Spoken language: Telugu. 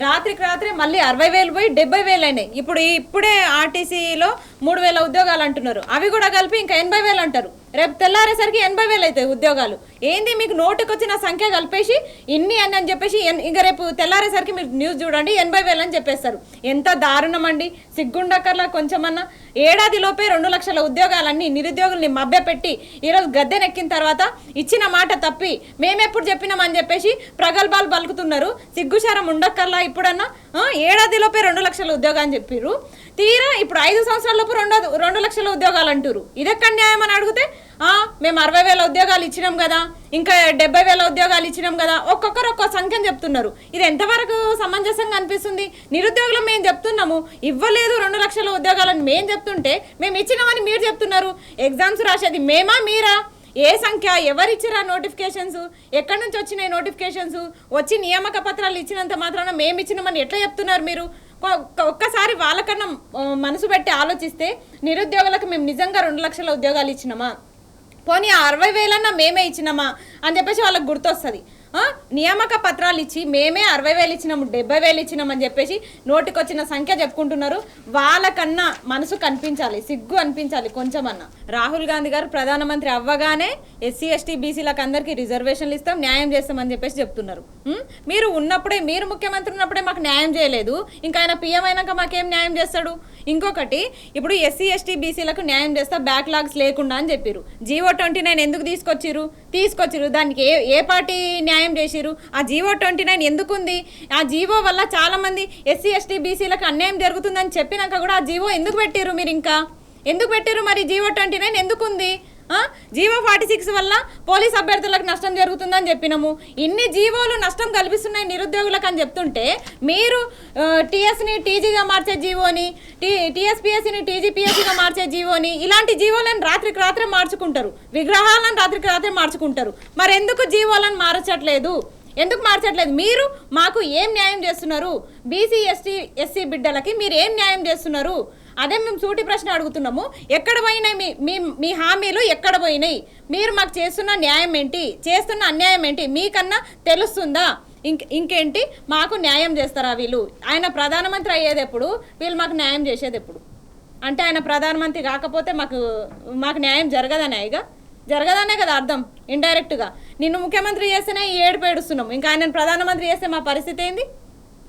రాత్రికి రాత్రి మళ్ళీ 60,000 పోయి 70,000 అయినాయి. ఇప్పుడే ఆర్టీసీలో 3,000 ఉద్యోగాలు అంటున్నారు. అవి కూడా కలిపి ఇంకా 80,000 అంటారు. రేపు తెల్లారేసరికి 80,000 అవుతాయి ఉద్యోగాలు. ఏంది మీకు నోటుకు వచ్చిన సంఖ్య కలిపేసి ఇన్ని అని చెప్పేసి ఇంకా రేపు తెల్లారేసరికి మీరు న్యూస్ చూడండి 80,000 అని చెప్పేస్తారు. ఎంత దారుణం అండి, సిగ్గుండకర్లా కొంచెమన్నా. ఏడాది లోపే 2 లక్షల ఉద్యోగాలన్నీ నిరుద్యోగుల్ని మభ్యపెట్టి ఈరోజు గద్దెనెక్కిన తర్వాత ఇచ్చిన మాట తప్పి మేమెప్పుడు చెప్పినామని చెప్పేసి ప్రగల్భాలు పలుకుతున్నారు. సిగ్గుశారం ఉండక్కర్లా ఇప్పుడన్నా. ఏడాది లోపే 2 లక్షల ఉద్యోగాలు అని చెప్పారు. తీరా ఇప్పుడు 5 సంవత్సరాల లోపు 2 లక్షల ఉద్యోగాలు అంటారు. ఇదెక్కడ న్యాయం అని అడిగితే మేము 60,000 ఉద్యోగాలు ఇచ్చినాం కదా, ఇంకా 70,000 ఉద్యోగాలు ఇచ్చినాం కదా, ఒక్కొక్కరు ఒక్కో సంఖ్యను చెప్తున్నారు. ఇది ఎంతవరకు సమంజసంగా అనిపిస్తుంది? నిరుద్యోగులు మేము చెప్తున్నాము ఇవ్వలేదు 2 లక్షల ఉద్యోగాలని మేము చెప్తుంటే మేము ఇచ్చినామని మీరు చెప్తున్నారు. ఎగ్జామ్స్ రాసేది మేమా మీరా? ఏ సంఖ్య, ఎవరిచ్చిరా నోటిఫికేషన్స్, ఎక్కడి నుంచి వచ్చినాయి నోటిఫికేషన్స్? వచ్చి నియామక పత్రాలు ఇచ్చినంత మాత్రాన మేము ఇచ్చినామని ఎట్లా చెప్తున్నారు మీరు? ఒక్కసారి వాళ్ళకన్నా మనసు పెట్టి ఆలోచిస్తే నిరుద్యోగులకు మేము నిజంగా 2 లక్షల ఉద్యోగాలు ఇచ్చినామా, పోనీ 60,000 మేమే ఇచ్చినామా అని చెప్పేసి వాళ్ళకి గుర్తొస్తుంది. నియామక పత్రాలు ఇచ్చి మేమే 60,000 ఇచ్చినాము 70,000 ఇచ్చినామని చెప్పేసి నోటికొచ్చిన సంఖ్య చెప్పుకుంటున్నారు. వాళ్ళకన్నా మనసు కనిపించాలి, సిగ్గు అనిపించాలి కొంచెమన్నా. రాహుల్ గాంధీ గారు ప్రధానమంత్రి అవ్వగానే ఎస్సీ ఎస్టీ బీసీలకు అందరికీ రిజర్వేషన్లు ఇస్తాం, న్యాయం చేస్తామని చెప్పేసి చెప్తున్నారు. మీరు ఉన్నప్పుడే, మీరు ముఖ్యమంత్రి ఉన్నప్పుడే మాకు న్యాయం చేయలేదు, ఇంకా ఆయన పిఎం అయినాక మాకేం న్యాయం చేస్తాడు? ఇంకొకటి, ఇప్పుడు ఎస్సీ ఎస్టీ బీసీలకు న్యాయం చేస్తా బ్యాక్లాగ్స్ లేకుండా అని చెప్పారు. జీవో 29 ఎందుకు తీసుకొచ్చిరు? దానికి ఏ పార్టీ న్యాయం చేసిరు? ఆ జీవో 29 ఎందుకుంది? ఆ జీవో వల్ల చాలా మంది ఎస్సీ ఎస్టీ బీసీలకు అన్యాయం జరుగుతుందని చెప్పినాక కూడా ఆ జీవో ఎందుకు పెట్టిరు? మీరు ఇంకా ఎందుకు పెట్టిరు? మరి జీవో 29 ఎందుకుంది? జీవో 46 వల్ల పోలీస్ అభ్యర్థులకు నష్టం జరుగుతుందని చెప్పినాము. ఇన్ని జీవోలు నష్టం కల్పిస్తున్నాయి నిరుద్యోగులకు అని చెప్తుంటే మీరు టీఎస్ని టీజీగా మార్చే జీవోని, టీఎస్పీఎస్సీని టీజీపీఎస్సీగా మార్చే జీవోని, ఇలాంటి జీవోలను రాత్రికి రాత్రే మార్చుకుంటారు, విగ్రహాలను రాత్రికి రాత్రే మార్చుకుంటారు. మరి ఎందుకు జీవోలను ఎందుకు మార్చట్లేదు? మీరు మాకు ఏం న్యాయం చేస్తున్నారు? బీసీ ఎస్సీ బిడ్డలకి మీరు ఏం న్యాయం చేస్తున్నారు? అదే మేము సూటి ప్రశ్న అడుగుతున్నాము. ఎక్కడ పోయినాయి మీ హామీలు? ఎక్కడ పోయినాయి? మీరు మాకు చేస్తున్న న్యాయం ఏంటి, చేస్తున్న అన్యాయం ఏంటి మీకన్నా తెలుస్తుందా? ఇంకేంటి, మాకు న్యాయం చేస్తారా వీళ్ళు? ఆయన ప్రధానమంత్రి అయ్యేది ఎప్పుడు, వీళ్ళు మాకు న్యాయం చేసేది ఎప్పుడు? అంటే ఆయన ప్రధానమంత్రి కాకపోతే మాకు న్యాయం జరగదనే కదా అర్థం. ఇండైరెక్ట్గా నిన్ను ముఖ్యమంత్రి చేస్తేనే ఈ ఏడుపు ఏడుస్తున్నాము, ఇంకా ఆయన ప్రధానమంత్రి చేస్తే మా పరిస్థితి ఏంది?